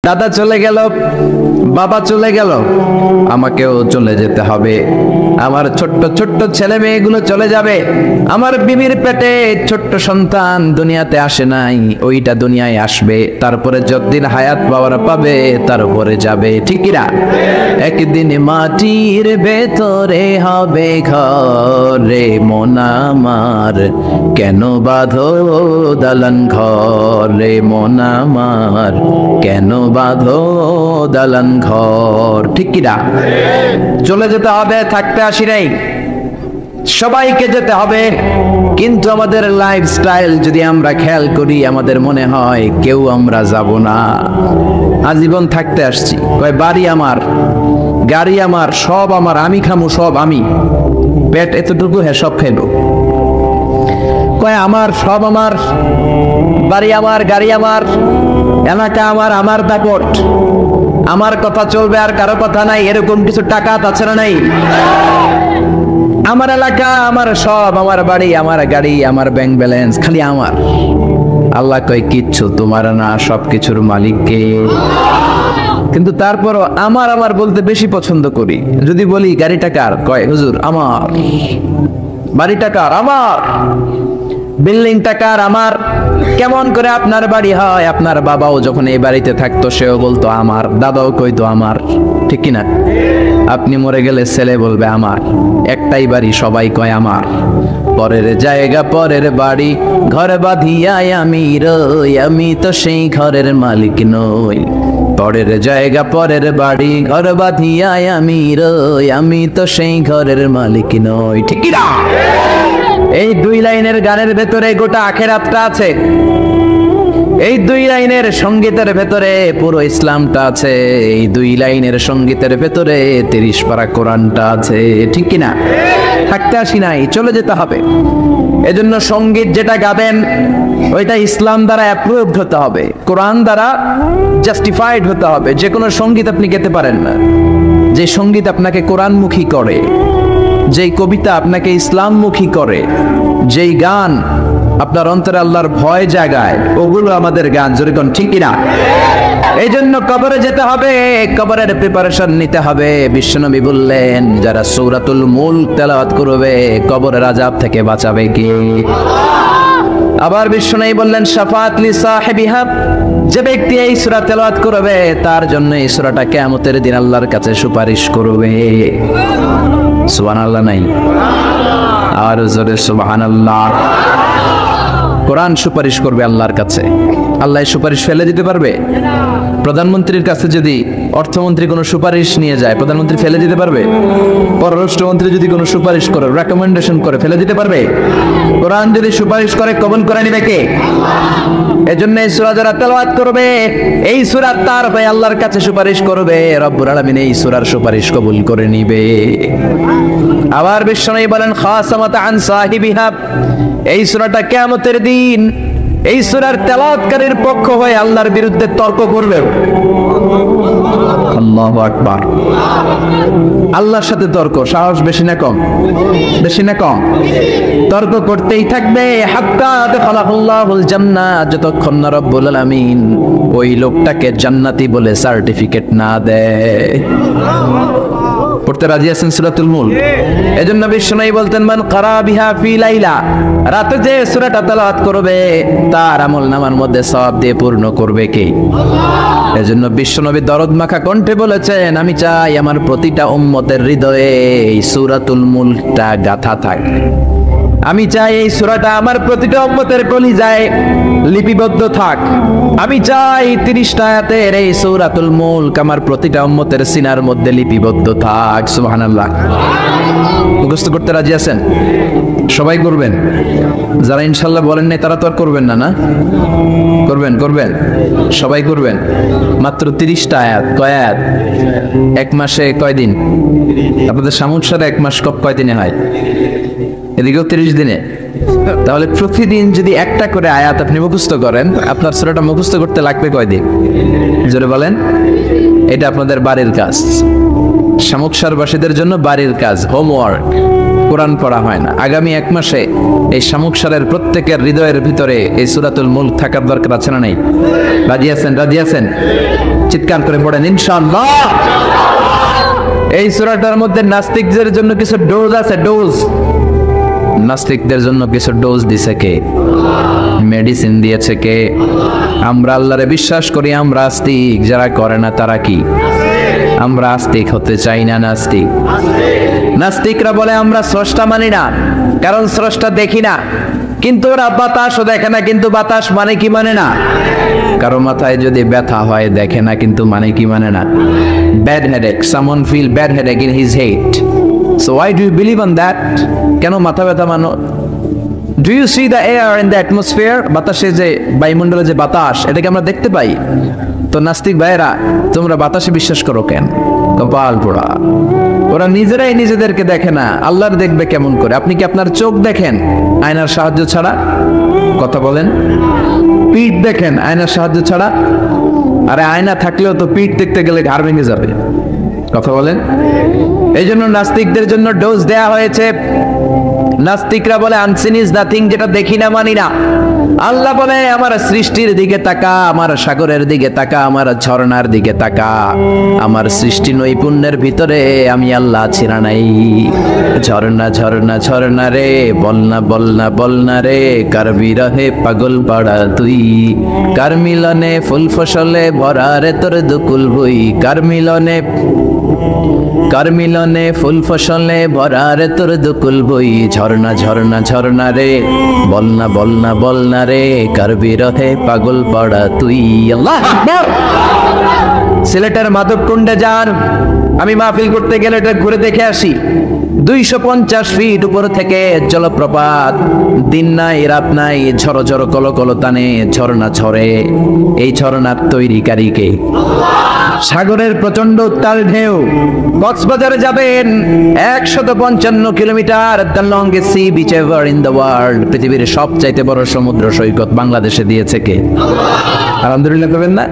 দাদা চলে গেল, বাবা চলে গেল, আমাকেও চলে যেতে হবে। আমার ছোট্ট ছোট্ট ছেলে মেয়েগুলো চলে যাবে। আমার বিবির পেটে ছোট্ট সন্তান দুনিয়াতে আসে নাই, ওইটা দুনিয়ায় আসবে। তারপরে যতদিন হায়াত বাবারা পাবে তারপরে যাবে, ঠিক কি না? একদিন মাটির ভেতরে হবে ঘর রে মন আমার, কেন বাঁধো দালান ঘর রে মন আমার, কেন বাঁধো দালান ঘর, ঠিক কি না? চলে যেতে হবে, থাকতে আসি নাই, সবাইকে যেতে হবে। কিন্তু আমাদের লাইফস্টাইল যদি আমরা খেয়াল করি, আমাদের মনে হয় কেউ আমরা যাব না, আজীবন থাকতে আসছি। কয় বাড়ি আমার, গাড়ি আমার, সব আমার, আমি খামু সব আমি, পেট এতটুকু হ্যাঁ সব খাইব। কয় আমার সব আমার, বাড়ি আমার, গাড়ি আমার, এলাকা আমার, আমার দাপট, আমার কথা চলবে আর কারো কথা নাই, এরকম কিছু টাকা আছে না নাই? আমার এলাকা, আমার সব, আমার বাড়ি, আমার গাড়ি, আমার ব্যাংক ব্যালেন্স, খালি আমার। আল্লাহ কয় কিচ্ছু তোমার না, সবকিছুর মালিক কে? কিন্তু তারপরও আমার আমার বলতে বেশি পছন্দ করি। যদি বলি গাড়িটা কার, কয় হুজুর আমার। বাড়িটা কার? আমার। বিল্ডিংটা কার? আমার। কেমন করে আপনার বাড়ি হয়? আপনার বাবাও যখন এই বাড়িতে থাকতো সেও বলতো আমার, দাদাও কইতো আমার, ঠিক কিনা? আপনি মরে গেলে ছেলে বলবে আমার। একটাই বাড়ি, সবাই কয় আমার। পরের জায়গা পরের বাড়ি, ঘর বাঁধিয়ায় আমি রই, আমি তো সেই ঘরের মালিক নই। পরের জায়গা পরের বাড়ি, ঘর বাঁধিয়ায় আমি রই, আমি তো সেই ঘরের মালিক নই, ঠিক কিনা? এই দুই লাইনের গানের ভেতরে গোটা আখিরাতটা আছে। এই দুই লাইনের সঙ্গীতের ভেতরে পুরো ইসলামটা আছে। এই দুই লাইনের সঙ্গীতের ভেতরে 30 পারা কোরআনটা আছে, ঠিক কিনা? থাকতে আসি নাই, চলে যেতে হবে। এজন্য সঙ্গীত যেটা গাবেন ওইটা ইসলাম দ্বারা অ্যাপ্রুভড হতে হবে, কোরআন দ্বারা জাস্টিফাইড হতে হবে। যে কোনো সঙ্গীত আপনি গেতে পারেন না যে সঙ্গীত আপনাকে কোরআনমুখী করে, যেই কবিতা আপনাকে ইসলামমুখী করে, যেই গান আপনার অন্তরে আল্লাহর ভয় জাগায়, ওগুলো আমাদের গান, জোরে কোন, ঠিক কিনা? এই জন্য কবরে যেতে হবে, কবরের প্রিপারেশন নিতে হবে। বিশ্বনবী বললেন যারা সূরাতুল মুলক তেলাওয়াত করবে কবরের আযাব থেকে বাঁচাবে কে? আবার বিশ্বনবী বললেন শাফাআত লি সাহিবিহা, যে ব্যক্তি এই সূরা তেলাওয়াত করবে তার জন্য এই সূরাটা কিয়ামতের দিন আল্লাহর কাছে সুপারিশ করবে। সুবহানাল্লাহ নাই? আর জোরে সুবহানাল্লাহ। কোরআন সুপারিশ করবে আল্লাহর কাছে। আল্লাহ সুপারিশ ফেলে দিতে পারবে? প্রধানমন্ত্রীর কাছে যদি অর্থমন্ত্রী কোনো সুপারিশ নিয়ে যায়, প্রধানমন্ত্রী ফেলে দিতে পারবে? পররাষ্ট্রমন্ত্রী যদি কোনো সুপারিশ করে, রেকমেন্ডেশন করে, ফেলে দিতে পারবে? কোরআন যদি সুপারিশ করে, কবুল করে নিবে কে? এজন্য এই সূরা যারা তেলাওয়াত করবে, এই সূরা তার হয়ে আল্লাহর কাছে সুপারিশ করবে, রব্বুল আলামিন এই সূরার সুপারিশ কবুল করে নিবে। আবার বিশ্বনবী বলেন খাসামাত আন সাহিবিহা, এই সূরাটা কিয়ামতের দিন এই সূরার তেলাওয়াতকারীর পক্ষ হয়ে আল্লাহর বিরুদ্ধে তর্ক করবে। আল্লাহু আকবার। আল্লাহর সাথে তর্ক, সাহস বেশি না কম? বেশি না কম? তর্ক করতেই থাকবে হাত্তা দাখালাহুল্লাহুল জান্নাহ, যতক্ষণ না রব্বুল আলামিন ওই লোকটাকে জান্নাতি বলে সার্টিফিকেট না দেয়। পড়তে রাজি আছেন সূরাতুল মুলক? এজন্য বিশ্বনবী বলতেন মান কারা বিহা ফি লাইলা, রাতে যে সূরাটা তেলাওয়াত করবে তার আমলনামার মধ্যে সওয়াব দিয়ে পূর্ণ করবে কে? এজন্য বিশ্বনবী দরদ মাখা কণ্ঠে বলেছেন আমি চাই আমার প্রতিটা উম্মতের হৃদয়ে এই সূরাতুল মুলকটা গাথা থাক। আমি চাই এই সূরাটা আমার প্রতিটা উম্মতের কলিজায় লিপিবদ্ধ থাক। আমি চাই 30টা আয়াতের এই সূরাতুল মুলক আমার প্রতিটা উম্মতের সিনার মধ্যে লিপিবদ্ধ থাক। সুবহানাল্লাহ। মুখস্থ করতে রাজি আছেন? সবাই করবেন? যারা ইনশাআল্লাহ বলেন নাই তারা তো আর করবেন না, না? করবেন, করবেন, সবাই করবেন। মাত্র 30টা আয়াত। কয় আয়াত? এক মাসে কয় দিন? আপনাদের সামুদ্রে এক মাস কয় দিনে হয়? এদিকেও 30 দিনে। তাহলে প্রতিদিন যদি একটা করে আয়াত আপনি মুখস্থ করেন, আপনার সূরাটা মুখস্থ করতে লাগবে কয়দিন? জোরে বলেন। এটা আপনাদের বাড়ির কাজ, শামুকসারবাসীদের জন্য বাড়ির কাজ, হোমওয়ার্ক। কোরআন পড়া হয় না। আগামী 1 মাসে এই শামুক সারের প্রত্যেকের হৃদয়ের ভিতরে এই সূরাতুল মুলক থাকার দরকার আছে না নাই? রাজি আছেন? রাজি আছেন? চিৎকার করে পড়েন ইনশাআল্লাহ। এই সূরাটার মধ্যে নাস্তিকদের জন্য কিছু ডোজ আছে, ডোজ। নাস্তিকদের জন্য কিছু ডোজ দিছে কে? মেডিসিন দিয়েছে কে? আমরা আল্লাহরে বিশ্বাস করি, আমরা আস্তিক। যারা করে না তারা কি? আমরা আস্তিক হতে চাই না নাস্তিক? নাস্তিকরা বলে আমরা স্রষ্টা মানি না, কারণ স্রষ্টা দেখি না। কিন্তু ওরা বাতাসও দেখে না, কিন্তু বাতাস মানে কি মানে না? কারো মাথায় যদি ব্যথা হয় দেখে না, কিন্তু মানে কি মানে না? Bad headache, someone feel bad headache in his head, so why do you believe on that? কেন মাথা ব্যথা মানো? Do you see the air in the atmosphere? বাতাসে যে বায়ুমণ্ডলে যে বাতাস, এটাকে আমরা দেখতে পাই। তো নাস্তিক ভাইরা, তোমরা বাতাসে বিশ্বাস করো কেন? কপাল পোড়া। ওরা নিজেরাই নিজেদেরকে দেখে না, আল্লাহর দেখবে কেমন করে? আপনি কি আপনার চোখ দেখেন আয়নার সাহায্য ছাড়া? কথা বলেন। পিঠ দেখেন আয়নার সাহায্য ছাড়া? আরে আয়না থাকলেও তো পিঠ দেখতে গেলে ঘাড় ভেঙে যাবে। কথা বলেন। এই জন্য নাস্তিকদের জন্য ডোজ দেয়া হয়েছে। নাস্তিকরা বলে আনসিন ইজ নাথিং, যেটা দেখি না মানি না। আল্লাহ বলে আমার সৃষ্টির দিকে তাকা, আমার সাগরের দিকে তাকা, আমার ঝর্ণার দিকে তাকা। আমার সৃষ্টি নৈপুণ্যের ভিতরে আমি আল্লাহ ছিড়া নাই। ঝর্ণা ঝর্ণা ঝর্ণা রে, বলনা বলনা বলনা রে, কার বিরহে পাগল পাড়া তুই। কার মিলনে ফুল ফসলে ভরা রে তোর দুকুল বই। কার মিলনে ফুল ফসলে ভরা রে তোর দুকুল বই। ঝর্ণা ঝর্ণা ঝর্ণা রে, বলনা বলনা বলনা রে, কার বিরহে পাগল পাড়া তুই। আল্লাহ আকবার। সিলেটের মাধবকুণ্ডে যান, আমি মাহফিল করতে গেলে এটা ঘুরে দেখে আসি। 250 ফিট উপর থেকে জলপ্রপাত, দিন নাই রাত নাই, ঝড়ো ঝড়ো কলো কলো টানে ঝর্ণা ঝরে। এই ঝর্ণার তৈরিকারী কে? সাগরের প্রচন্ড উত্তাল ঢেউ। কক্সবাজারে যাবেন, 155 kilometre, the longest sea beach ever in the world. পৃথিবীর সবচাইতে বড় সমুদ্র সৈকত বাংলাদেশে দিয়েছে কে? আলহামদুলিল্লাহ করবেন না?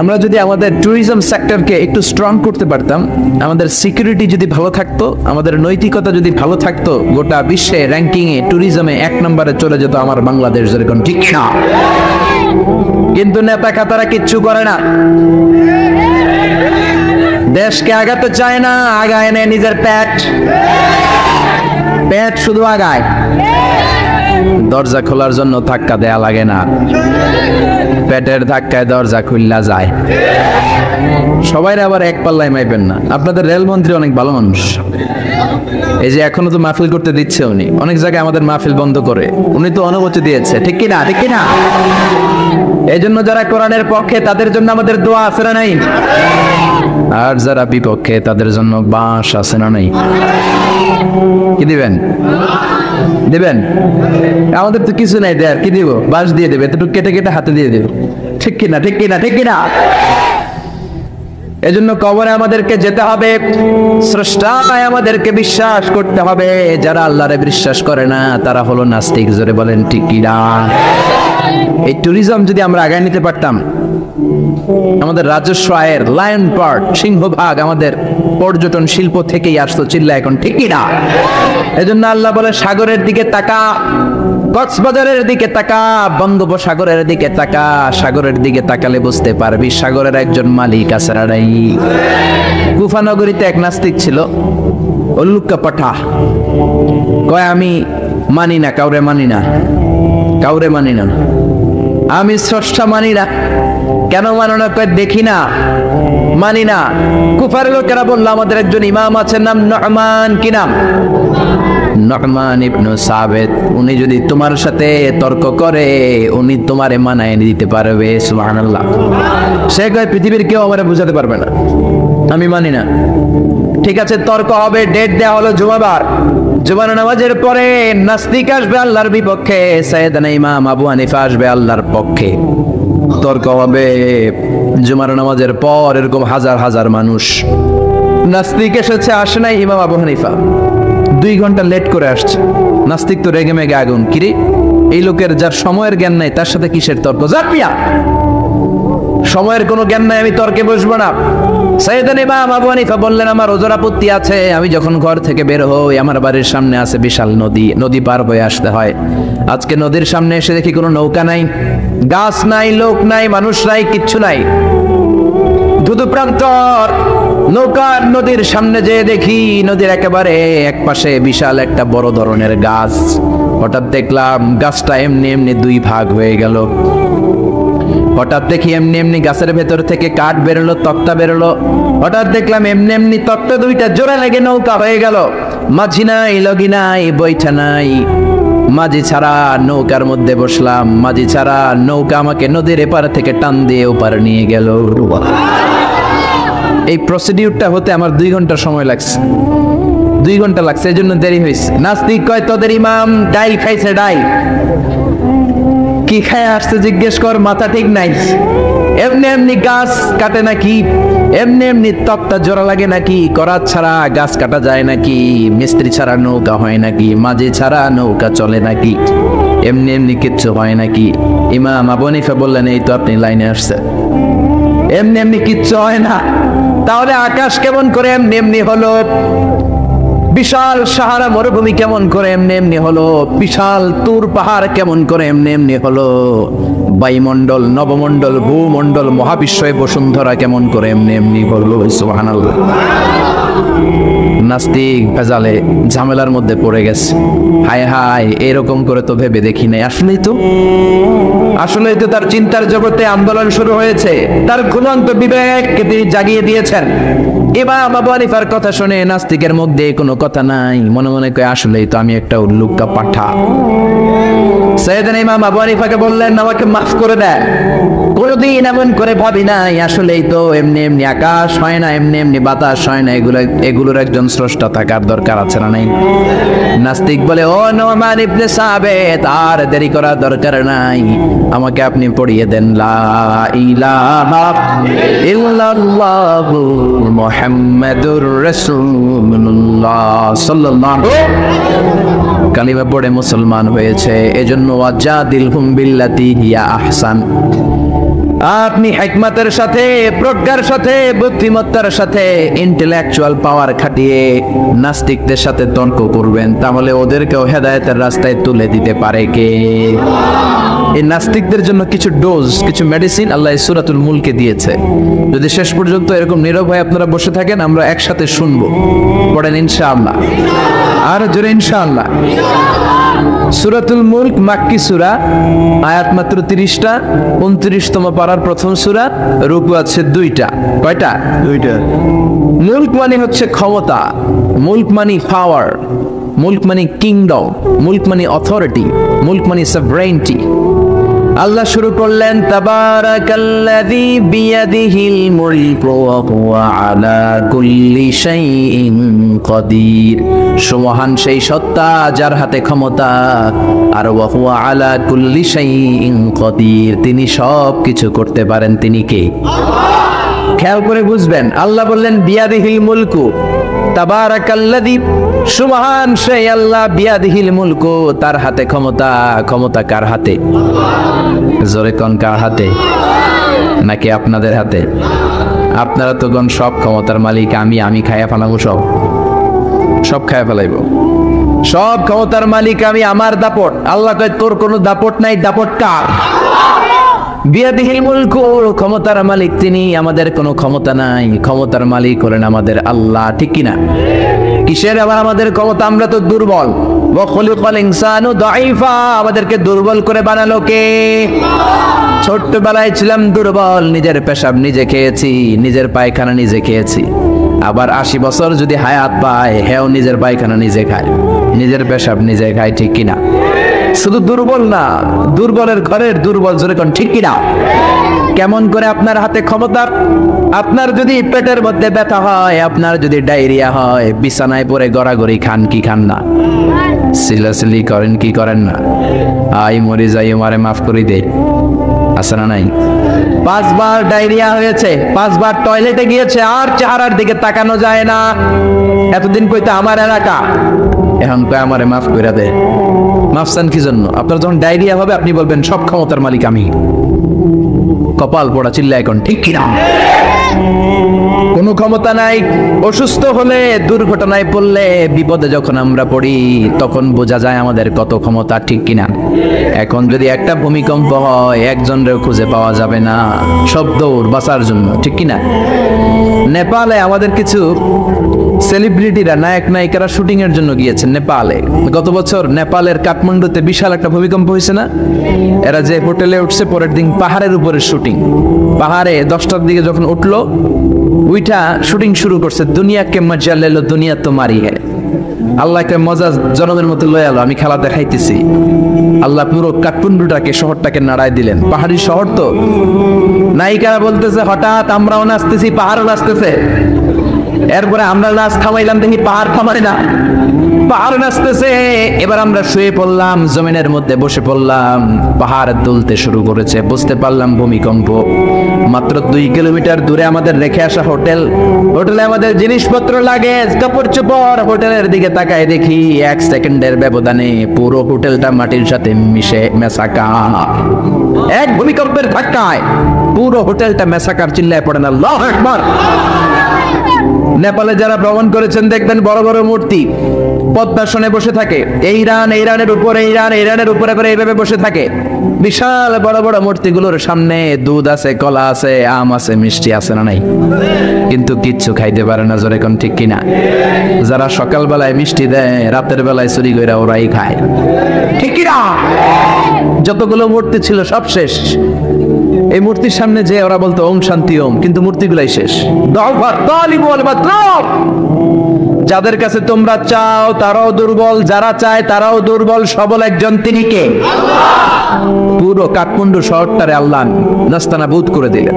আমরা যদি আমাদের ট্যুরিজম সেক্টরকে একটু স্ট্রং করতে পারতাম, আমাদের সিকিউরিটি যদি ভালো থাকতো, আমাদের নৈতিকতা যদি ভালো থাকতো, গোটা বিশ্বে র্যাঙ্কিং এ ট্যুরিজমে 1 নম্বরে চলে যেত আমার বাংলাদেশ, যেরকম, ঠিক না? কিন্তু নেতা খাতারা কিচ্ছু করে না। দেশকে আগাতে চায় না, আগায় নেয় নিজের পেট। পেট শুধু আগায়, দরজা খোলার জন্য ধাক্কা দেয়া লাগে না, পেটের ধাক্কায় দরজা খুললা যায়। সবাই আবার এক পাল্লায় মাইবেন না। আপনাদের রেলমন্ত্রী অনেক ভালো মানুষ, এই যে এখনো তো মাহফিল করতে দিচ্ছে উনি। অনেক জায়গায় আমাদের মাহফিল বন্ধ করে, উনি তো অনুমতি দিয়েছে, ঠিক কিনা? ঠিক কিনা? এই জন্য যারা কোরআনের পক্ষে তাদের জন্য আমাদের দোয়া আছে না নাই? আর যারা বিপক্ষে তাদের জন্য বাঁশ আছে না নাই? কি দিবেন? দিবেন? আমাদের তো কিছু নাই দেয়ার, কি দিব? বাঁশ দিয়ে দেবে, এতটুকু কেটে কেটে হাতে দিয়ে দেবে, ঠিক কিনা? ঠিক কিনা? ঠিক কিনা? এজন্য কবরে আমাদেরকে যেতে হবে, স্রষ্টায় আমাদেরকে বিশ্বাস করতে হবে। যারা আল্লাহরে বিশ্বাস করে না তারা হলো নাস্তিক। জোরে বলেন ঠিক কিনা? এই ট্যুরিজম যদি আমরা আগায় নিতে পারতাম, আমাদের রাজস্ব আয়ের লায়ন পার্ট, সিংহভাগ আমাদের পর্যটন শিল্প থেকেই আসতো। চিল্লা এখন, ঠিক কিনা? এজন্য আল্লাহ বলে সাগরের দিকে তাকা, কক্সবাজারের দিকে তাকা, বঙ্গোপসাগরের দিকে তাকা। সাগরের দিকে তাকালে বুঝতে পারবি সাগরের একজন মালিক আছে না নাই। কুফা নগরীতে এক নাস্তিক ছিল, উল্লুক্কা পাঠা। কয় আমি মানি না, কাউরে মানি না, কাউরে মানি না, আমি স্রষ্টা মানি না। কেন মানো না? কয় দেখি না, মানি না। কুফার লোকেরা বলল আমাদের একজন ইমাম আছে, নাম নু'মান। কি নাম? নু'মান ইবনে সাবিত। উনি যদি তোমার সাথে তর্ক করে, উনি তোমারে মানায় দিতে পারবে। সুবহানাল্লাহ। সে কয় পৃথিবীর কেউ আমারে বুঝাতে পারবে না, আমি মানি না। ঠিক আছে, তর্ক হবে। ডেট দেয়া হলো জুমাবার। জুমার নামাজের পরে নাস্তিক আসবে আল্লাহর বিপক্ষে, সাইয়েদনা ইমাম আবু হানিফা আসবে আল্লাহর পক্ষে। তর্ক হবে জুমার নামাজের পর। এরকম হাজার হাজার মানুষ। নাস্তিক এসেছে, আসে নাই ইমাম আবু হানিফা, 2 ঘন্টা লেট করে আসছে। নাস্তিক তো রেগে মেগে আগুন। কিরে, এই লোকের যার সময়ের জ্ঞান নাই তার সাথে কিসের তর্ক? যা পিয়া, সময়ের কোনো জ্ঞান নাই, আমি তর্কে বসবো না। সাইয়েদনা ইমাম আবু হানিফা বললেন, আমার ওজর আপত্তি আছে। আমি যখন ঘর থেকে বের হই, আমার বাড়ির সামনে আছে বিশাল নদী, নদী পার হয়ে আসতে হয়। আজকে নদীর সামনে এসে দেখি কোনো নৌকা নাই, গাছ নাই, লোক নাই, মানুষ নাই, কিচ্ছু নাই, ধুধু প্রান্তর। নৌকার নদীর সামনে যেয়ে দেখি নদীর একেবারে এক পাশে বিশাল একটা বড় ধরনের গাছ। হঠাৎ দেখলাম গাছটা এমনি এমনি দুই ভাগ হয়ে গেল। হঠাৎ দেখি এমনি এমনি গাছের ভেতর থেকে কাঠ বেরোলো, তক্তা বেরোলো। হঠাৎ দেখলাম এমনি এমনি তক্তা দুইটা জোড়া লেগে নৌকা হয়ে গেল। মাঝি নাই, লগি নাই, বৈঠা নাই, মাঝি ছাড়া নৌকার মধ্যে বসলাম। মাঝি ছাড়া নৌকা আমাকে নদীর এপার থেকে টান দিয়ে ওপার নিয়ে গেল। এই প্রসিডিউরটা হতে আমার 2 ঘন্টা সময় লাগছে, 2 ঘন্টা লাগছে, এই জন্য দেরি হয়েছে। নাস্তিক কয়, তোদের ইমাম ডাইল খাইছে, ডাইল কি খায় আসছে জিজ্ঞেস কর, মাথা ঠিক নাই। এমনি এমনি গাছ কাটে নাকি? এমনি এমনি তক্তা জোড়া লাগে নাকি? করাত ছাড়া গাছ কাটা যায় নাকি? মিস্ত্রি ছাড়া নৌকা হয় নাকি? মাঝি ছাড়া নৌকা চলে নাকি? এমনি এমনি কিচ্ছু হয় নাকি? ইমাম আবু হানিফা বললেন, এই তো আপনি লাইনে আসছে, এমনি এমনি কিচ্ছু হয় না। তাহলে আকাশ কেমন করে এমনি এমনি হলো? বিশাল সাহারা মরুভূমি কেমন করে এমনি এমনি হলো? বিশাল তুর পাহাড় কেমন করে এমনি এমনি হলো? বায়ুমণ্ডল, নবমণ্ডল, ভূমণ্ডল, মহাবিশ্বয় বসুন্ধরা কেমন করে এমনি এমনি হলো? সুবহানাল্লাহ। নাস্তিক ভেজালে ঝামেলার মধ্যে পড়ে গেছে। হায় হায়, এরকম করে তো ভেবে দেখি নাই। আসলেই তো তার চিন্তার জগতে আন্দোলন শুরু হয়েছে। তার ঘুমন্ত বিবেককে তিনি জাগিয়ে দিয়েছেন। ইমাম আবু হানিফার কথা শুনে নাস্তিকের মধ্যে কোনো কথা নাই, মনে মনে কয় আসলেই তো আমি একটা উল্লুকা পাঠা। সাইয়েদনা ইমাম আবু হানিফাকে বললেন, আমাকে মাফ করে দেন, কোনোদিন এমন করে ভাবি নাই। আসলেই তো এমনি এমনি আকাশ হয় না, এমনি এমনি বাতাস হয় না, এগুলোর একজন স্রষ্টা থাকার দরকার আছে না নাই? নাস্তিক বলে, ও নোমান ইবনে সাবিত, আর দেরি করার দরকার নাই, আমাকে আপনি পড়িয়ে দেন লা ইলাহা ইল্লাল্লাহু মুহাম্মাদুর রাসূলুল্লাহ সাল্লাল্লাহু। কালিমা পড়ে মুসলমান হয়েছে। এজন্য ওয়াজাদিলহুম বিল্লাতি হিয়া আহসান। আপনি হিকমতের সাথে, প্রজ্ঞার সাথে, বুদ্ধিমত্তার সাথে, ইন্টেলেকচুয়াল পাওয়ার খাটিয়ে নাস্তিকদের সাথে তর্ক করবেন, তাহলে ওদেরকেও হেদায়েতের রাস্তায় তুলে দিতে পারে কে? এই নাস্তিকদের জন্য কিছু ডোজ, কিছু মেডিসিন আল্লাহ সূরাতুল মুলকে দিয়েছে। যদি শেষ পর্যন্ত এরকম নীরব হয়ে আপনারা বসে থাকেন, আমরা একসাথে শুনবো। পড়েন ইনশাআল্লাহ, আর জোরে ইনশাআল্লাহ। সূরাতুল মুলক মাক্কি সূরা, আয়াত মাত্র 30টা, 29তম পারার প্রথম সূরা, রুকু আছে 2টা। কয়টা? 2টা। মুলক মানে হচ্ছে ক্ষমতা, মুলক মানে পাওয়ার, মুলক মানে কিংডম, মুলক মানে অথরিটি, মুলক মানে সভরেইনটি। আল্লাহ শুরু করলেন, তাবারাকাল্লাযী বিয়াদিহিল মুলকু ওয়া হুয়া আলা কুল্লি শাইইন কাদির। সুমহান সেই সত্তা যার হাতে ক্ষমতা, আর ওয়া হুয়া আলা কুল্লি শাইইন কাদির, তিনি সব কিছু করতে পারেন। তিনি কে? খেয়াল করে বুঝবেন। আল্লাহ বললেন বিয়াদিহিল মুলকু, তাবারাকাল্লাযী, সুবহান সেই আল্লাহ, বিয়াদিহিল মুলকু, তার হাতে ক্ষমতা। ক্ষমতা কার হাতে? জোরে কোন, কার হাতে? নাকি আপনাদের হাতে? আপনারা তো কোন সব ক্ষমতার মালিক। আমি খাইয়া ফেলাবো, সব খাইয়া ফেলাইব। সব ক্ষমতার মালিক আমি, আমার দাপট। আল্লাহ কয় তোর কোনো দাপট নাই, দাপট কার? বিয়াদিহিল মুলকু, ক্ষমতার মালিক তিনি, আমাদের কোনো ক্ষমতা নাই। ক্ষমতার মালিক হলেন আমাদের আল্লাহ, ঠিক কিনা? কিসের আবার আমাদের ক্ষমতা? আমরা তো দুর্বল। ওয়া খুলিকাল ইনসানু দাঈফা, আমাদেরকে দুর্বল করে বানালো কে? ছোট্টবেলায় ছিলাম দুর্বল, নিজের পেশাব নিজে খেয়েছি, নিজের পায়খানা নিজে খেয়েছি। আবার 80 বছর যদি হায়াত পায়, হেও নিজের পায়খানা নিজে খায়, নিজের পেশাব নিজে খায়, ঠিক কিনা? শুধু দুর্বল না, দুর্বলের ঘরের দুর্বল, জোরে কোন, ঠিক কিনা? কেমন করে আপনার হাতে ক্ষমতা? আপনার যদি পেটের মধ্যে ব্যথা হয়, আপনার যদি ডায়রিয়া হয়, বিছানায় পড়ে গড়াগড়ি খান কি খান না? সিলাসিলি করেন কি করেন না? আই মরে যাই, আমারে মাফ করে দে, আছে না নাই? 5 বার ডায়রিয়া হয়েছে, 5 বার টয়লেটে গিয়েছে, আর চেহারার দিকে তাকানো যায় না। এতদিন কইতে আমার এলাকা, এখন কয় আমারে মাফ করে দে। মাফসান কি জন্য? আপনার যখন ডায়রিয়া হবে আপনি বলবেন সব ক্ষমতার মালিক আমি। কপাল পোড়া চিল্লা এখন, ঠিক কিনা? কোনো ক্ষমতা নাই। অসুস্থ হলে, দুর্ঘটনায় পড়লে, বিপদে যখন আমরা পড়ি তখন বোঝা যায় আমাদের কত ক্ষমতা, ঠিক কিনা? এখন যদি একটা ভূমিকম্প হয় একজনরেও খুঁজে পাওয়া যাবে না, সব দৌড় বাঁচার জন্য, ঠিক কিনা? নেপালে আমাদের কিছু সেলিব্রিটিরা, নায়ক নায়িকারা শুটিং এর জন্য গিয়েছেন নেপালে। গত বছর নেপালের কাঠমান্ডুতে বিশাল একটা ভূমিকম্প হয়েছে না? এরা যে হোটেলে উঠছে, পরের দিন পাহাড়ের উপরে শুটিং। পাহাড়ে 10টার দিকে যখন উঠলো, ওইটা শুটিং শুরু করছে। দুনিয়া কে মজা লেলো, দুনিয়া তো মারি হ্যায়। আল্লাহকে মজা জনমের মতো লয়ে আলো, আমি খেলা দেখাইতেছি। আল্লাহ পুরো কাঠমান্ডুটাকে, শহরটাকে নাড়ায় দিলেন। পাহাড়ি শহর তো। নায়িকারা বলতেছে হঠাৎ আমরাও নাচতেছি, পাহাড়ও নাচতেছে। এরপরে আমরা নাচ থামাইলাম, দেখি পাহাড় থামায় না, পাহাড় নাচতেছে। এবার আমরা শুয়ে পড়লাম, জমিনের মধ্যে বসে পড়লাম, পাহাড় দুলতে শুরু করেছে। বুঝতে পারলাম ভূমিকম্প। মাত্র 2 কিলোমিটার দূরে আমাদের রেখে আসা হোটেল, হোটেলে আমাদের জিনিসপত্র, লাগেজ, কাপড় চোপড়। হোটেলের দিকে তাকায় দেখি 1 সেকেন্ডের ব্যবধানে পুরো হোটেলটা মাটির সাথে মেশাকা। এক ভূমিকম্পের ধাক্কায় পুরো হোটেলটা মেশাকার। চিল্লায় পড়েন আল্লাহু আকবার। নেপালে যারা ভ্রমণ করেছেন দেখবেন বড় বড় মূর্তি পদ্মাসনে বসে থাকে। ইরানের উপরে করে এইভাবে বসে থাকে। বিশাল বড় বড় মূর্তিগুলোর সামনে দুধ আছে, কলা আছে, আম আছে, মিষ্টি আছে, না নাই? কিন্তু কিচ্ছু খাইতে পারে না, জোরে কোন ঠিক কিনা? যারা সকাল বেলায় মিষ্টি দেয়, রাতের বেলায় চুরি করে ওরাই খায়, ঠিক কিনা? যতগুলো মূর্তি ছিল সব শেষ। এই মূর্তির সামনে যে ওরা বলতো ওম শান্তি ওম, কিন্তু মূর্তিগুলাই শেষ। যাদের কাছে তোমরা চাও তারাও দুর্বল, যারা চায় তারাও দুর্বল। সবল একজন, তিনি কে? পুরো কাঠমান্ডু শহরটারে আল্লাহ নাস্তানাবুদ করে দিলেন।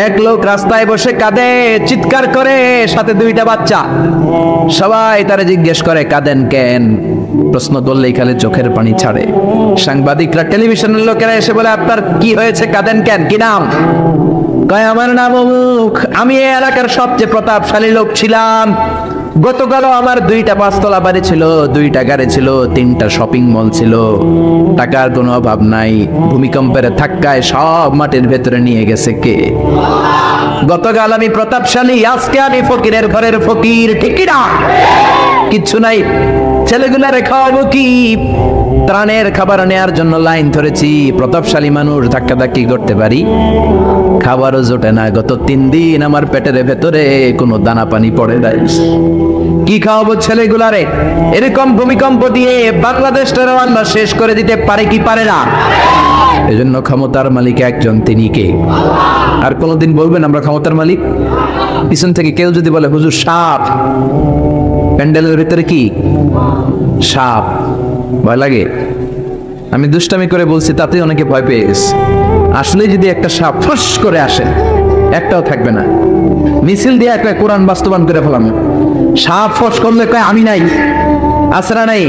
এক লোক রাস্তায় বসে কাঁদে, চিৎকার করে, সাথে 2টা বাচ্চা। সবাই তারে জিজ্ঞেস করে কাঁদেন কেন? প্রশ্ন করলেই খালি চোখের পানি ছাড়ে। সাংবাদিকরা, টেলিভিশনের লোকেরা এসে বলে আপনার কি হয়েছে, কাঁদেন কেন? কি নাম? কয় আমার নাম অমুক, আমি এই এলাকার সবচেয়ে প্রতাপশালী লোক ছিলাম। গতকালও আমার 2টা 5তলা বাড়ি ছিল, 2টা গাড়ি ছিল, 3টা শপিং মল ছিল, টাকার কোনো অভাব নাই। ভূমিকম্পের ধাক্কায় সব মাটির ভেতরে নিয়ে গেছে কে? গতকাল আমি প্রতাপশালী, আজকে আমি ফকিরের ঘরের ফকির, ঠিক না? কিচ্ছু নাই। ছেলেগুলারে খাওয়াবো কি? ত্রাণের খাবার নেয়ার জন্য লাইন ধরেছি। প্রতাপশালী মানুষ, ধাক্কা ধাক্কি করতে পারি, খাবারও জোটে না। গত 3 দিন আমার পেটের ভেতরে কোনো দানা পানি পড়ে নাই। কি খাওয়াবো ছেলেগুলারে? এরকম ভূমিকম্প দিয়ে বাংলাদেশটারও আল্লাহ শেষ করে দিতে পারে কি পারে না? এজন্য ক্ষমতার মালিক একজন, তিনি কে? আর কোনদিন বলবেন আমরা ক্ষমতার মালিক? পিছন থেকে কেউ যদি বলে হুজুর সাপ, প্যান্ডেলের ভিতরে কি সাপ, ভয় লাগে? আমি দুষ্টামি করে বলছি, তাতে অনেকে ভয় পেয়ে গেছে। আসলে যদি একটা সাপ ফস করে আসে, একটাও থাকবে না। মিছিল দিয়ে একটা কোরআন বাস্তবায়ন করে ফেলাম। সাপ ফস করলে কয় আমি নাই, আসরা নাই।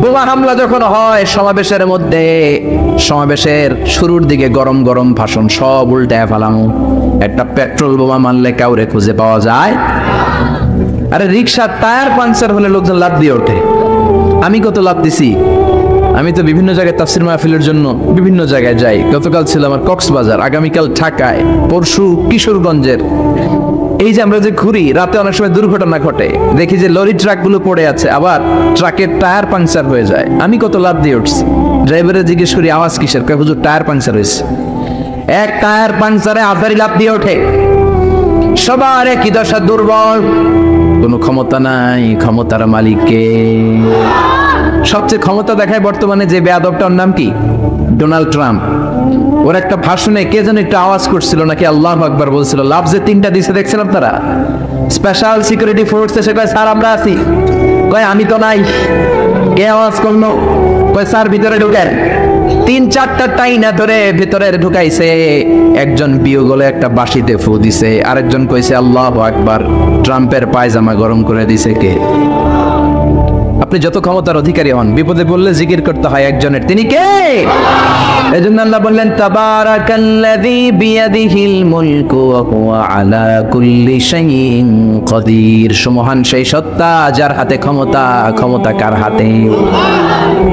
বোমা হামলা যখন হয় সমাবেশের মধ্যে, সমাবেশের শুরুর দিকে গরম গরম ভাষণ, সব উল্টায় ফেলানো। একটা পেট্রোল বোমা মারলে কাউরে খুঁজে পাওয়া যায়? আরে রিক্সার টায়ার পাঞ্চার হলে লোকজন লাফ দিয়ে ওঠে। আমি কত লাফ দিছি। আমি তো বিভিন্ন জায়গায় তাফসির মাহফিলের জন্য বিভিন্ন জায়গায় যাই। গতকাল ছিল আমার কক্সবাজার, আগামীকাল ঢাকায়, পরশু কিশোরগঞ্জের। এই যে আমরা যে ঘুরি, রাতে অনেক সময় দুর্ঘটনা ঘটে, দেখি যে লরি ট্রাকগুলো পড়ে আছে, আবার ট্রাকের টায়ার পাংচার হয়ে যায়। আমি কত লাফ দিয়ে উঠছি। ড্রাইভারে জিজ্ঞেস করি আওয়াজ কিসের? কয় হুজুর টায়ার পাংচার হয়েছে। এক টায়ার পাংচারে আধারি লাফ দিয়ে ওঠে। সবার একই দশা, দুর্বল, কোনো ক্ষমতা নাই। ক্ষমতার মালিককে সবচেয়ে ক্ষমতা দেখায় বর্তমানে যে বেয়াদবটার নাম কি? Donald Trump. ওর একটা ভাষণে কে যেন একটু আওয়াজ করছিল, নাকি আল্লাহু আকবার বলছিল। লাভ যে 3টা দিছে দেখছেন আপনারা? স্পেশাল সিকিউরিটি ফোর্স এসে কয় স্যার আমরা আছি। কয় আমি তো নাই। কে আওয়াজ করলো? কয় স্যার ভিতরে ঢুকেন। 3-4টা টাইনা ধরে ভিতরে ঢুকাইছে। একজন বিয়োগলে একটা বাঁশিতে ফু দিছে, আরেকজন কইছে আল্লাহু আকবার। ট্রাম্পের পায়জামা গরম করে দিছে কে? আপনি যত ক্ষমতার অধিকারী হন, বিপদে পড়লে জিকির করতে হয় একজনের, তিনি কে? এজন্য আল্লাহ বললেন তাবারাকাল্লাযী বিয়াদিহিল মুলকু ওয়া হুয়া আলা কুল্লি শাইইন কাদির। সুমহান সেই সত্তা যার হাতে ক্ষমতা, ক্ষমতা কার হাতে?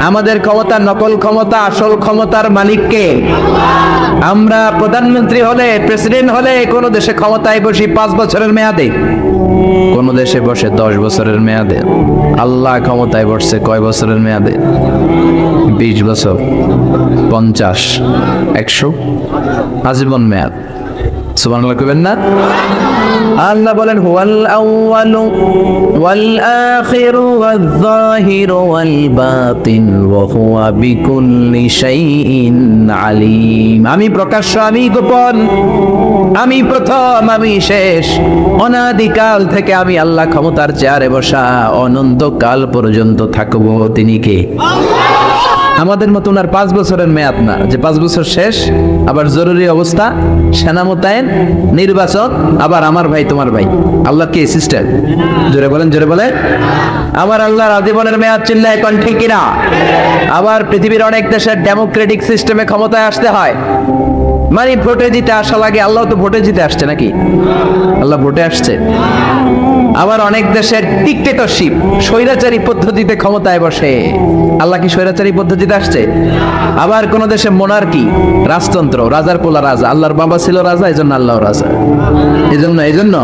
আমাদের ক্ষমতা নকল ক্ষমতা, আসল ক্ষমতার মালিক কে? আমরা প্রধানমন্ত্রী হলে, প্রেসিডেন্ট হলে কোন দেশে ক্ষমতায় বসি 5 বছরের মেয়াদে, কোন দেশে বসে 10 বছরের মেয়াদে। আল্লাহ ক্ষমতায় বসছে কয় বছরের মেয়াদে? 20 বছর, 50, 100, আজীবন মেয়াদ। সুবহানাল্লাহ কইবেন না? আল্লাহ বলেন হুয়াল আউয়ালু ওয়াল আখিরু ওয়াল যাহিরু ওয়াল বাতিন ওয়া হুয়া বিকুল্লি শাইইন আলিম। আমি প্রকাশ্য, আমি গোপন, আমি প্রথম, আমি শেষ। অনাদিকাল থেকে আমি আল্লাহ ক্ষমতার চেয়ারে বসা, অনন্তকাল পর্যন্ত থাকবো। তিনি কে? আমাদের মতো ওনার 5 বছরের মেয়াদ না, যে 5 বছর শেষ, আবার জরুরি অবস্থা, সেনা মোতায়েন, নির্বাচন, আবার আমার ভাই তোমার ভাই। আল্লাহ কি সিস্টেম? জোরে বলেন, জোরে বলেন। আমার আল্লাহর আজীবনের মেয়াদ, চিল্লায় কোন ঠিক কিনা? আবার পৃথিবীর অনেক দেশের ডেমোক্রেটিক সিস্টেমে ক্ষমতায় আসতে হয়, মানে ভোটে জিতে আসা লাগে। আল্লাহ তো ভোটে জিতে আসছে নাকি? আল্লাহ ভোটে আসছে। আবার অনেক দেশের ডিক্টেটরশিপ, স্বৈরাচারী পদ্ধতিতে ক্ষমতায় বসে। আল্লাহ কি স্বৈরাচারী পদ্ধতিতে আসছে? আবার কোন দেশে মোনার্কি, রাজতন্ত্র, রাজার পোলা রাজা। আল্লাহর বাবা ছিল রাজা, এজন্য আল্লাহ রাজা। এজন্য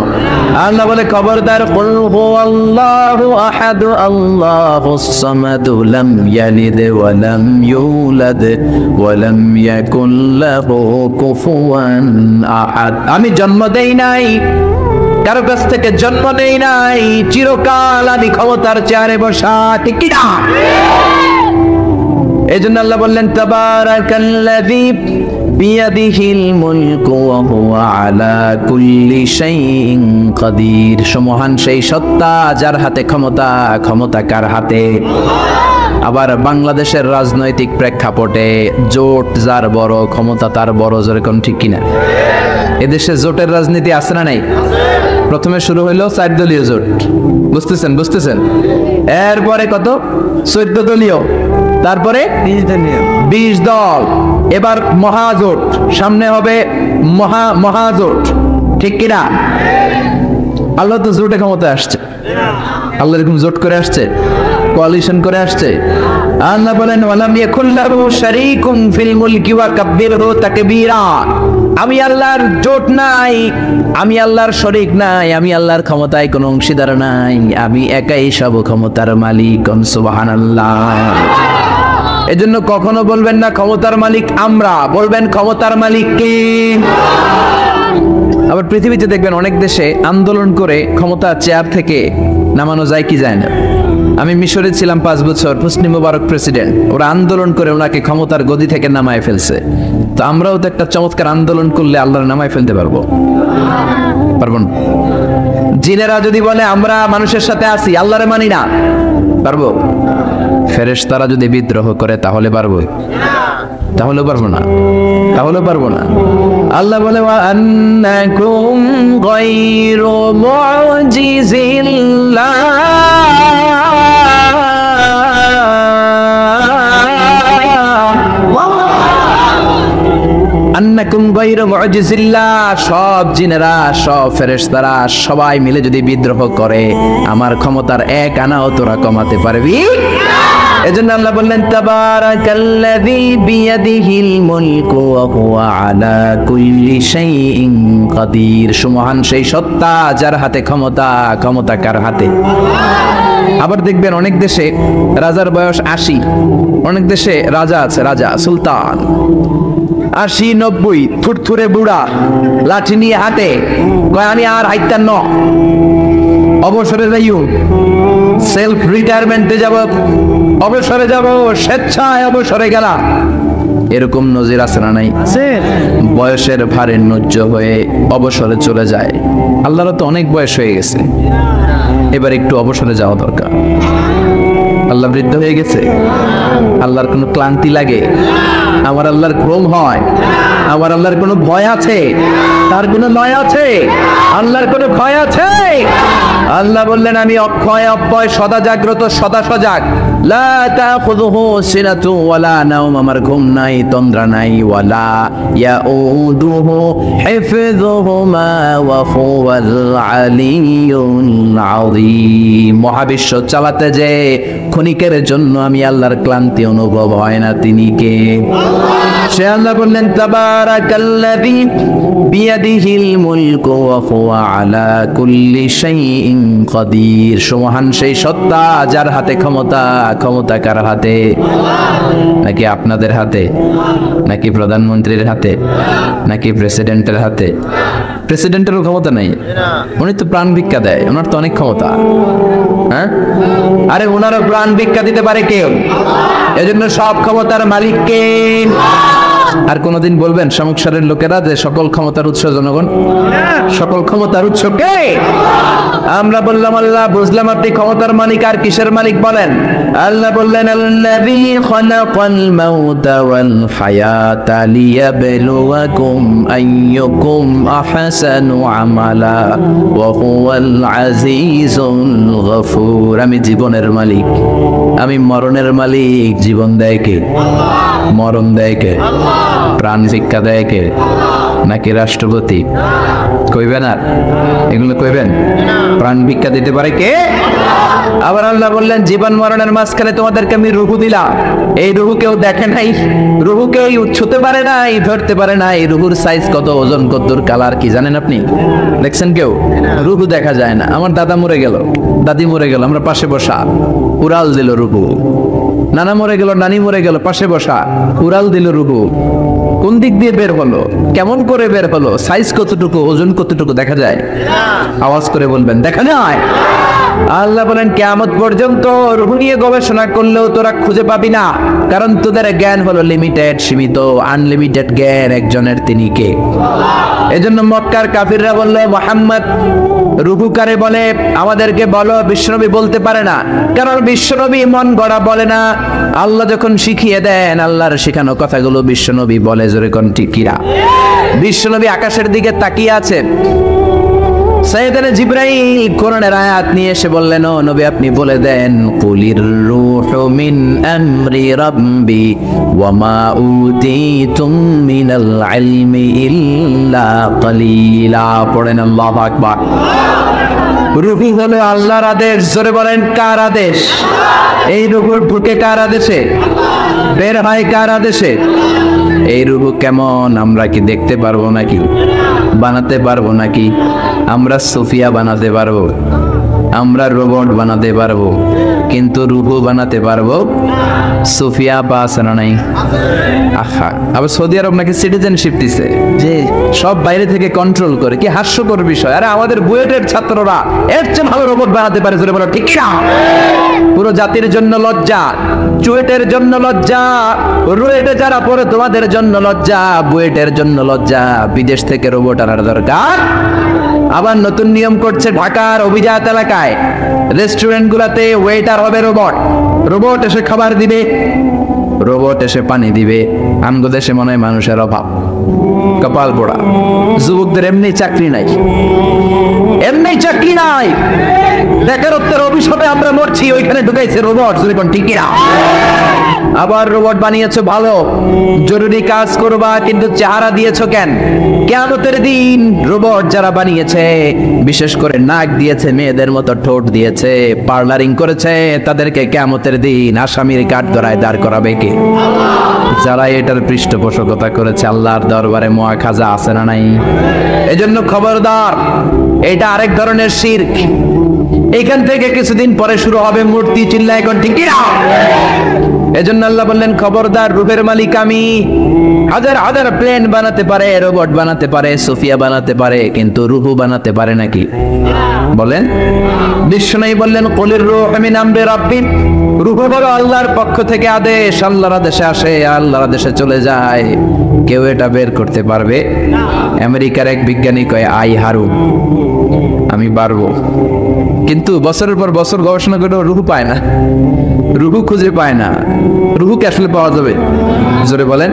আল্লাহ বলে খবরদার, কুল হুয়াল্লাহু আহাদ আল্লাহুস সামাদ লাম ইয়ালিদ ওয়া লাম ইউলাদ ওয়া লাম ইয়াকুল লাহু কুফুয়ান আহাদ। আমি জন্ম দেই নাই, কারো কাছ থেকে জন্ম নেই নাই, চিরকাল আমি ক্ষমতার চেয়ারে বসা। ঠিক কি না? এজন্য আল্লাহ বললেন তাবারাকাল্লাযী বিয়াদিহিল মুলকু ওয়া হুয়া আলা কুল্লি শাইইন কাদির। সুমহান সেই সত্তা যার হাতে ক্ষমতা, ক্ষমতা কার হাতে? আবার বাংলাদেশের রাজনৈতিক প্রেক্ষাপটে জোট যার বড়, ক্ষমতা তার বড়। যেরকম ঠিক কিনা? এদেশে জোটের রাজনীতি আছে না নাই? প্রথমে শুরু হইলো 4 দলীয় জোট, বুঝতেছেন? এরপরে কত? 14 দলীয়, তারপরে 20 দল, এবার মহাজোট, সামনে হবে মহাজোট। ঠিক কিনা? আল্লাহ তো জোটে ক্ষমতায় আসছে, আল্লাহ এরকম জোট করে আসছে, কোয়ালিশন করে আসছে। আল্লাহ বলেন ওয়ালাম ইয়াকুল লাহু শারীকুম ফিল মুলকি ওয়া কাব্বিরহু তাকবীরা। আমি আল্লাহর জোট নাই, আমি আল্লাহর শরীক নাই, আমি আল্লাহর ক্ষমতায় কোনো অংশীদার নাই, আমি একাই সব ক্ষমতার মালিক। সুবহানাল্লাহ। এজন্য কখনো বলবেন না ক্ষমতার মালিক আমরা, বলবেন ক্ষমতার মালিক কে? আবার পৃথিবীতে দেখবেন অনেক দেশে আন্দোলন করে ক্ষমতা চেয়ার থেকে নামানো যায় কি যায় না। আমি মিশরে ছিলাম 5 বছর, হোসনি মোবারক প্রেসিডেন্ট, ওরা আন্দোলন করে ওনাকে ক্ষমতার গদি থেকে নামায় ফেলছে। তো আমরাও তো একটা চমৎকার আন্দোলন করলে আল্লাহর নামায় ফেলতে পারবো না? জিনেরা যদি বলে আমরা মানুষের সাথে আছি, আল্লাহরে মানি না, পারবো? ফেরেশতারা যদি বিদ্রোহ করে তাহলে পারবো? তাহলে পারবো না। আল্লাহ বলে ওয়া আন্নাকুম গায়রু মুজিজিল্লাহ। আন্নাকুম গায়রু মুজিজিল্লাহ। সব জিনেরা, সব ফেরেশতারা সবাই মিলে যদি বিদ্রোহ করে, আমার ক্ষমতার 1 আনাও তোরা কমাতে পারবি? এজন্য আল্লাহ বললেন তাবারাকাল্লাযী বিয়াদিহিল মুলকু ওয়া হুয়া আলা কুল্লি শাইইন কাদির। সুমহান সেই সত্তা যার হাতে ক্ষমতা, ক্ষমতা কার হাতে? আবার দেখবেন অনেক দেশে রাজার বয়স 80, অনেক দেশে রাজা আছে, রাজা সুলতান 80-90, থুরথুরে বুড়া, লাঠি নিয়ে হাতে, কয় আমি আর হাইতাম ন, অবসরে যাইও, সেলফ রিটায়ারমেন্টে যাব, অবসরে যাব, স্বেচ্ছায় অবসরে গেলাম। এরকম নজির আছে না নাই? বয়সের ভারে নুজ্জ হয়ে অবসরে চলে যায়। আল্লাহর তো অনেক বয়স হয়ে গেছে, এবার একটু অবসরে যাওয়া দরকার। আল্লাহ বৃদ্ধ হয়ে গেছে, আল্লাহর কোনো ক্লান্তি লাগে? আমার আল্লাহর ঘুম হয়? আমার আল্লাহর কোনো ভয় আছে? তার কোনো লয় আছে? আল্লাহর কোনো ভয় আছে? আল্লাহ বললেন আমি অক্ষয় অব্যয়, সদা জাগ্রত, সদা সজাগ। লা তাখুযুহু সিনাতু ওয়ালা নাওম, আমার ঘুম নাই, তন্দ্রা নাই। ওয়ালা ইয়াউদুহু হিফযুহুমা ওয়া হুয়াল আলিয়্যুল আযীম। মহাবিশ্ব চালাতে যে ক্ষণিকের জন্য আমি আল্লাহর ক্লান্তি অনুভব হয় না, তিনি কে? সে আল্লাহ বললেন তাবারাকাল্লাযী বিয়াদিহিল মুলকু ওয়া হুয়া আলা কুল্লি শাইইন কাদির। সুমহান সেই সত্তা যার হাতে ক্ষমতা। ক্ষমতা কার হাতে? নাকি আপনাদের হাতে? নাকি প্রধানমন্ত্রীর হাতে? নাকি প্রেসিডেন্টের হাতে? প্রেসিডেন্টেরও ক্ষমতা নাই, উনি তো প্রাণ ভিক্ষা দেয়, ওনার তো অনেক ক্ষমতা। হ্যাঁ, আরে ওনারও প্রাণ ভিক্ষা দিতে পারে কেউ, এজন্য সব ক্ষমতার মালিক কে? আর কোনদিন বলবেন সংসারের লোকেরা যে সকল ক্ষমতার উৎস জনগণ? সকল ক্ষমতার উৎস কে? আমরা বললাম আল্লাহ, বুঝলাম আপনি ক্ষমতার মালিক, আর কিসের মালিক বলেন? আল্লাহ বললেন আল্লাযী খালাকাল মাউতা ওয়াল হায়াতা লিয়াবলুয়াকুম আইয়ুকুম আহসানু আমালা ওয়া হুয়াল আজিজুল গফুর। আমি জীবনের মালিক, আমি মরণের মালিক। জীবন দেয় কে? মরণ দেয় কে? প্রাণ ভিক্ষা দেয় কে? নাকি রাষ্ট্রপতি? কইবেন আর এগুলো কইবেন? প্রাণ ভিক্ষা দিতে পারে কে? আবার আল্লাহ বললেন জীবন মরণের মাঝখানে তোমাদেরকে আমি রুহু দিলাম। এই রুহু কেউ দেখে নাই, রুহু কেউ ছুতে পারে নাই, ধরতে পারে নাই। রুহুর সাইজ কত, ওজন কত, কালার কি জানেন আপনি? দেখছেন কেউ? রুহু দেখা যায় না। আমার দাদা মরে গেল, দাদি মরে গেল, আমরা পাশে বসা, উড়াল দিল রুহু। নানা মরে গেল, নানি মরে গেল, পাশে বসা, উড়াল দিল রুহু। কোন দিক দিয়ে বের হলো? কেমন করে বের হলো? সাইজ কতটুকু, ওজন কতটুকু দেখা যায়? আওয়াজ করে বলবেন দেখা যায়। আল্লাহ বলেন কিয়ামত পর্যন্ত রূহ নিয়ে গবেষণা করলেও তোরা খুঁজে পাবি না, কারণ তোদের জ্ঞান হলো লিমিটেড, সীমিত। আনলিমিটেড জ্ঞান একজনের, তিনি কে? এজন্য মক্কার কাফিররা বলল মুহাম্মদ রূহ কারে বলে আমাদেরকে বলো। বিশ্বনবী বলতে পারে না, কারণ বিশ্বনবী মন গড়া বলে না। আল্লাহ যখন শিখিয়ে দেন, আল্লাহর শেখানো কথাগুলো বিশ্বনবী বলে। জোরে কোন ঠিক কিনা? বিশ্বনবী আকাশের দিকে তাকিয়ে আছে। সাইয়েদনা জিবরাইল কোরআনের আয়াত নিয়ে এসে বললেন ও নবী আপনি বলে দেন কুলির রূহু মিন আমরি রাব্বি ওয়া মা উতিতুম মিনাল ইলমি ইল্লা কালিলা। পড়েন আল্লাহু আকবার। রূহ হলো আল্লাহর আদেশ। জোরে বলেন কার আদেশ? এই রূহ ঢুকে কার আদেশে? বের হয় কার আদেশে? এই রূহ কেমন আমরা কি দেখতে পারবো নাকি? বানাতে পারবো নাকি? আমরা সুফিয়া বানাতে পারবো, আমরা রোবট বানাতে পারবো, কিন্তু রূহ বানাতে পারবো? সুফিয়া পাস না নাই? আহা, আবার সৌদি আরব নাকি সিটিজেনশিপ দিছে, যে সব বাইরে থেকে কন্ট্রোল করে। কি হাস্যকর বিষয়! আরে আমাদের বুয়েটের ছাত্ররা এর চেয়ে ভালো রোবট বানাতে পারে। জোরে বলো ঠিক না? পুরো জাতির জন্য লজ্জা, চুয়েটের জন্য লজ্জা, রুয়েটে যারা পড়ে তোমাদের জন্য লজ্জা, বুয়েটের জন্য লজ্জা। বিদেশ থেকে রোবট আনার দরকার। আবার নতুন নিয়ম করছে ঢাকার অভিজাত এলাকায় রেস্টুরেন্ট গুলাতে ওয়েটার হবে রোবট। রোবট এসে খাবার দিবে, রোবট এসে পানি দিবে। আমগো দেশে মনে হয় মানুষের অভাব, কপাল পোড়া। যুবকদের এমনি চাকরি নাই, এমনি চাকরি নাই। বেকারত্বের অভিশাপে আমরা মরছি, ওইখানে ঢুকাইছে রোবট। ঠিক না? আবার রোবট বানিয়েছো ভালো, জরুরি কাজ করবা, কিন্তু চেহারা দিয়েছো কেন? কিয়ামতের দিন রোবট যারা বানিয়েছে, বিশেষ করে নাক দিয়েছে, মেয়েদের মতো ঠোঁট দিয়েছে, পার্লারিং করেছে, তাদেরকে কিয়ামতের দিন আসামির কাঠগড়ায় দাঁড় করাবে কে? যারা এটার পৃষ্ঠপোষকতা করেছে। আল্লাহর দরবারে মুআখাজা আছে না নাই? এজন্য খবরদার, এটা আরেক ধরনের শিরক। এখান থেকে কিছুদিন পরে শুরু হবে মূর্তি। চিল্লায় এখন ঠিক না? এজন্য আল্লাহ বললেন খবরদার, রূহের মালিক আমি। হাজার হাজার প্লেন বানাতে পারে, রোবট বানাতে পারে, সোফিয়া বানাতে পারে, কিন্তু রূহ বানাতে পারে নাকি? বলেন। বিষ্ণু বললেন কুলির রূহু মিন আমরি রাব্বি। রূহ হলো আল্লাহর পক্ষ থেকে আদেশ। আল্লাহর আদেশে আসে, আল্লাহর আদেশে চলে যায়। কেউ এটা বের করতে পারবে? আমেরিকার এক বিজ্ঞানী কয় আই হারু, আমি পারবো। কিন্তু বছরের পর বছর গবেষণা করে রুহু পায় না, রুহু খুঁজে পায় না। রুহুকে আসলে পাওয়া যাবে? জোরে বলেন।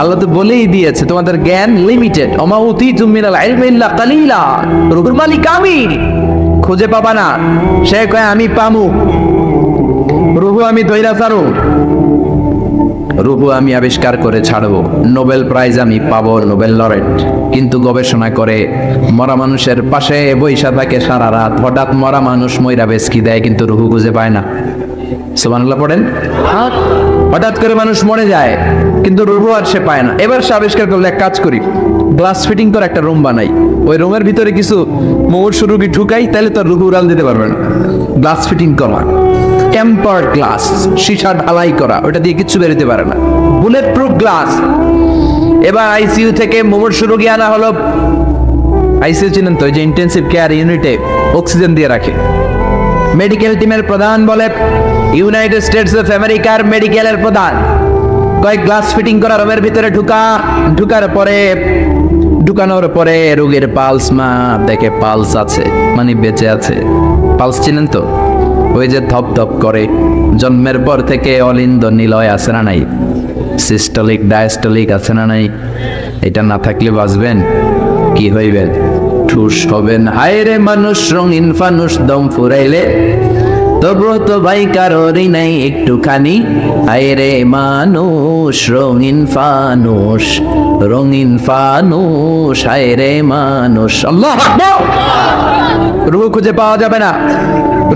আল্লাহ তো বলেই দিয়েছে তোমাদের জ্ঞান লিমিটেড। ওমা উতীতুম মিনাল ইলমি ইল্লা কালিলা। রুহুর মালিক আমি, খুঁজে পাবা না। সে কয় আমি পামু, রুহু আমি ধইরা ছাড়ু, রুহু আমি আবিষ্কার করে ছাড়বো, নোবেল প্রাইজ আমি পাবো, নোবেল লরেট। কিন্তু গবেষণা করে মরা মানুষের পাশে বইসা থাকে সারা রাত, হঠাৎ মরা মানুষ মইরা বেশকি দেয় কিন্তু রুহু খুঁজে পায় না। সুবহানাল্লাহ পড়েন। হঠাৎ করে মানুষ মরে যায় কিন্তু রুহু আর সে পায় না। এবার সে আবিষ্কার করলে এক কাজ করি, গ্লাস ফিটিং করে একটা রুম বানাই, ওই রুমের ভিতরে কিছু মুমূর্ষু রোগী ঢুকাই, তাহলে তো রুহু উড়াল দিতে পারবে না। গ্লাস ফিটিং করা, টেম্পার্ড গ্লাস, সীসা ঢালাই করা, ওটা দিয়ে কিছু বেরোতে পারে না, বুলেট প্রুফ গ্লাস। এবার আইসিইউ থেকে মুমূর্ষু রোগী আনা হলো। আইসিইউ চিনেন তো, যে ইন্টেন্সিভ কেয়ার ইউনিটে অক্সিজেন দিয়ে রাখে। মেডিকেল টিমের প্রধান বলে, ইউনাইটেড স্টেটস অফ আমেরিকার মেডিকেলের প্রধান, কয়েক গ্লাস ফিটিং করা রুমের ভিতরে ঢুকানোর পরে রোগীর পালস মাপ দেখে, পালস আছে মানে বেঁচে আছে। পালস চিনেন তো, ওই যে ধপ ধপ করে, জন্মের পর থেকে অলিন্দ নিলয় আছে না নাই, সিস্টোলিক ডায়াস্টোলিক আছে না নাই, এটা না থাকলে বাঁচবেন কি হইবেন? ঠুস হবেন। হায় রে মানুষ রঙিন ফানুষ, দম ফুরাইলে তবু তো ভাই কারোরই নাই একটুখানি। হায় রে মানুষ রঙিন ফানুষ, রঙিন ফানুষ, হায় রে মানুষ। আল্লাহ আকবার। রুহু খুঁজে পাওয়া যাবে না।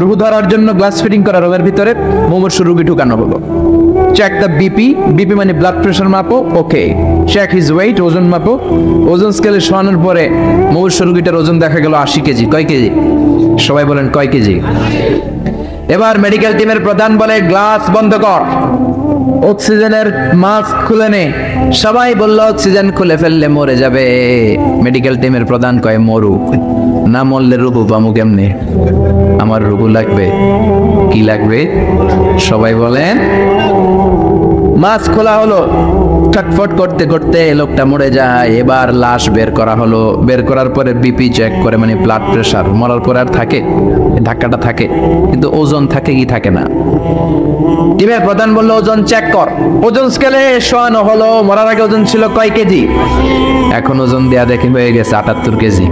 রুহু ধরার জন্য গ্লাস ফিটিং করা রুমের ভিতরে মুমূর্ষু রোগী ঢুকানো হলো। চেক দ্য বিপি, বিপি মানে ব্লাড প্রেশার মাপো, ওকে। চেক হিজ ওয়েট, ওজন মাপো। ওজন স্কেলে শোয়ানোর পরে মুমূর্ষু রোগীটার ওজন দেখা গেল 80 কেজি। কয় কেজি? সবাই বলেন কয় কেজি? এবার মেডিকেল টিমের প্রধান বলে, গ্লাস বন্ধ কর, অক্সিজেনের মাস্ক খুলে নে। সবাই বলল অক্সিজেন খুলে ফেললে মরে যাবে। মেডিকেল টিমের প্রধান কয় মরুক, না মরলে রুহু পামু কেমনে? আমার রুহু লাগবে। কি লাগবে? সবাই বলেন। মাস্ক খোলা হলো, ছটফট করতে করতে লোকটা মরে যায়। এবার লাশ বের করা হলো। বের করার পরে বিপি চেক করে, মানে ব্লাড প্রেশার। মরার পরে আর থাকে? ধাক্কাটা থাকে, কিন্তু ওজন থাকে কি থাকে না? টিমের প্রধান বললো ওজন চেক কর। ওজন স্কেলে শোয়ানো হলো। মরার আগে ওজন ছিল কয় কেজি? এখন ওজন দেয়া দেখে হয়ে গেছে 78 কেজি।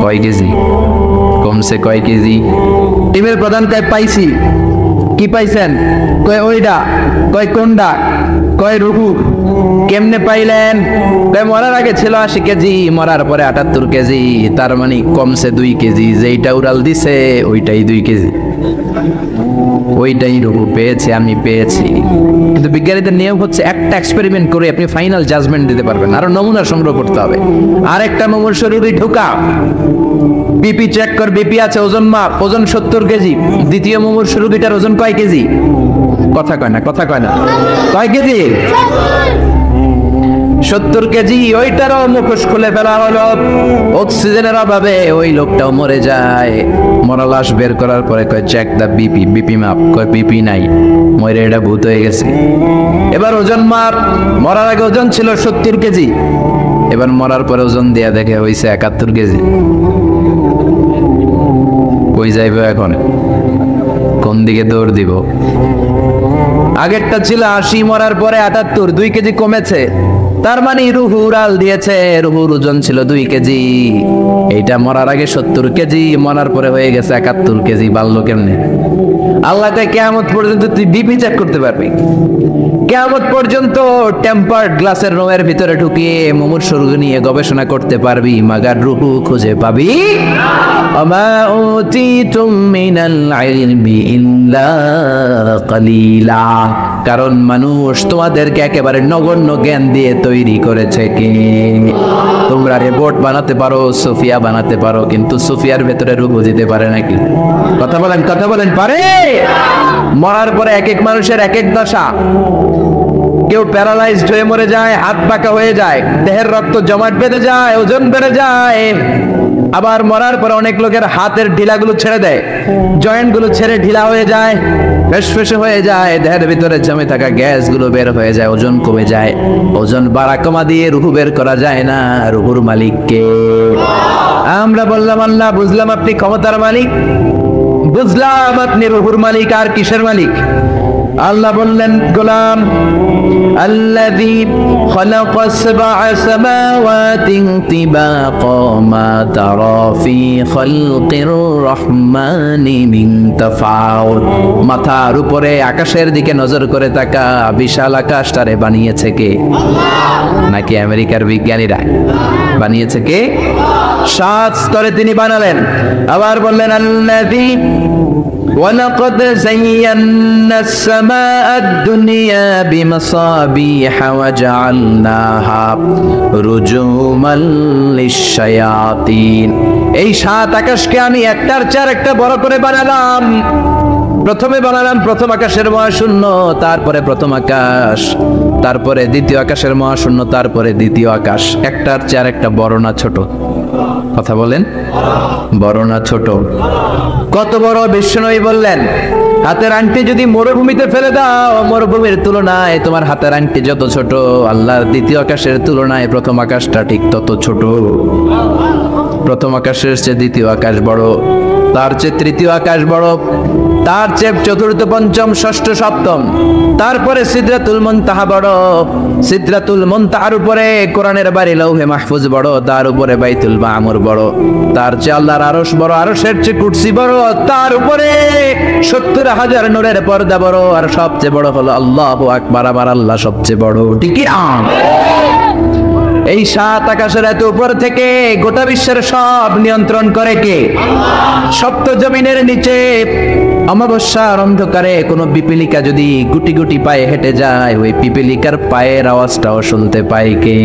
কয় কেজি কমছে? কয় কেজি? টিমের প্রধান কয় পাইছি। কি পাইছেন? কয় ওইটা। কয় কোনটা? কয় রুহু। কেমনে পাইলেন? কয় মরার আগে ছিল 80 কেজি, মরার পরে 78 কেজি, তার মানে কমছে 2 কেজি। যেইটা উড়াল দিছে ওইটাই 2 কেজি, ওইটাই রুহু পেয়েছে, আমি পেয়েছি। কিন্তু বিজ্ঞানীদের নিয়ম হচ্ছে একটা এক্সপেরিমেন্ট করে আপনি ফাইনাল জাজমেন্ট দিতে পারবেন, আরো নমুনা সংগ্রহ করতে হবে। আরেকটা মুমূর্ষু রোগী ঢুকা, বিপি চেক কর, বিপি আছে, ওজন মাপ, ওজন 70 কেজি। দ্বিতীয় মুমূর্ষু রোগীটার ওজন কয় কেজি? কথা কয় না, কথা কয় না। কয় কেজি? 70 কেজি। ওইটারও মুখোশ খুলে ফেলা হলো। অক্সিজেনের অভাবে ওই লোকটাও মরে যায়। মরা লাশ বের করার পরে কয় চেক দা বিপি, বিপি মাপ। কয় বিপি নাই, মরে এটা ভূত হয়ে গেছে। এবার ওজন মাপ। মরার আগে ওজন ছিল 70 কেজি, এবার মরার পরে ওজন দেয়া দেখে হইছে 71 কেজি। কই যাইব এখন? কোন দিকে দৌড় দিব? আগেরটা ছিল 80, মরার পরে 78, 2 কেজি কমেছে। তার মানে রুহু উড়াল দিয়েছে। রুহুর ওজন ছিল 2 কেজি, এইটা মরার আগে 70 কেজি, মরার পরে হয়ে গেছে 71 কেজি। বাড়লো কেমনে? আল্লাহ কয় কিয়ামত পর্যন্ত তুই বিপি চেক করতে পারবি। কিয়ামত পর্যন্ত টেম্পার্ড গ্লাসের রুমের ভিতরে ঢুকিয়ে মুমূর্ষু রোগী নিয়ে গবেষণা করতে পারবি, মাগার রুহু খুঁজে পাবি না। আমা উতিতুম মিনাল ইলমি ইল্লা কালিলা। কারণ মানুষ তোমাদেরকে একেবারে নগণ্য জ্ঞান দিয়ে তৈরি করেছে। কি তোমরা রিপোর্ট বানাতে পারো, সোফিয়া বানাতে পারো, কিন্তু সোফিয়ার ভেতরে রুহু দিতে পারে নাকি? কথা বলেন, কথা বলেন, পারে? মরার পরে এক এক মানুষের এক এক দশা। কেউ প্যারালাইজড হয়ে মরে যায়, হাত বাঁকা হয়ে যায়, দেহের রক্ত জমাট বেঁধে যায়, ওজন বেড়ে যায়। আবার মরার পরে অনেক লোকের হাতের ঢিলাগুলো ছেড়ে দেয়, জয়েন্ট গুলো ছেড়ে ঢিলা হয়ে যায়, ফেসফেসে হয়ে যায়, দেহের ভিতরে জমে থাকা গ্যাস গুলো বের হয়ে যায়, ওজন কমে যায়। ওজন বাড়া কমা দিয়ে রুহু বের করা যায় না। রুহুর মালিক কে? আমি। আমরা বললাম আল্লাহ, বুঝলাম আপনি ক্ষমতার মালিক, বুঝলাম আপনি রুহুর মালিক, আর কিসের মালিক? আল্লাহ বললেন, গোলাম আল্লাযী খালাকা সাবআ সামাওয়াতিন তিবাকা মা তারা ফি খালকির রহমানি মিন তাফাউত। মাথার উপরে আকাশের দিকে নজর করে তাকা, বিশাল আকাশটারে বানিয়েছে কে? নাকি আমেরিকার বিজ্ঞানীরা? বানিয়েছে কে? 7 স্তরে তিনি বানালেন। আবার বললেন আল্লাযী وَلَقَدْ زَيَّنَّا السَّمَاءَ الدُّنْيَا بِمَصَابِيحَ وَجَعَلْنَاهَا رُجُومًا لِلشَّيَاطِينِ। এই 7 আকাশকে আমি একটার চেয়ে একটা বড় করে বানালাম। প্রথমে বানালাম প্রথম আকাশের মহাশূন্য, তারপরে প্রথম আকাশ, তারপরে দ্বিতীয় আকাশের মহাশূন্য, তারপরে দ্বিতীয় আকাশ। একটার চেয়ে একটা বড় না ছোট? কথা বলেন, বড় না ছোট? কত বড়? বিশ্বনবী বললেন, হাতের আংটি যদি মরুভূমিতে ফেলে দাও, মরুভূমির তুলনায় তোমার হাতের আংটি যত ছোট, আল্লাহর দ্বিতীয় আকাশের তুলনায় প্রথম আকাশটা ঠিক তত ছোট। প্রথম আকাশের চেয়ে দ্বিতীয় আকাশ বড়, তার চেয়ে তৃতীয় আকাশ বড়, তার চেয়ে চতুর্থ, পঞ্চম, ষষ্ঠ, সপ্তম, তারপরে সিদরাতুল মুনতাহা বড়, সিদরাতুল মুনতাহার উপরে কোরআনের বাড়ি লৌহে মাহফুজ বড়, তার উপরে বাইতুল মামুর বড়, তার চেয়ে আল্লাহর আরশ বড়, আরশের চেয়ে কুরসি বড়, তার উপরে 70,000 নূরের পর্দা বড়, আর সবচেয়ে বড় হলো আল্লাহু আকবার, আমার আল্লাহ সবচেয়ে বড়। ঠিক না? এই 7 আকাশের এত উপর থেকে গোটা বিশ্বের সব নিয়ন্ত্রণ করে কে? সপ্ত জমিনের নিচে অমাবস্যার অন্ধকারে কোনো পিপীলিকা যদি গুটি গুটি পায়ে হেঁটে যায়, ওই পিপীলিকার পায়ের আওয়াজটাও শুনতে পায় কে?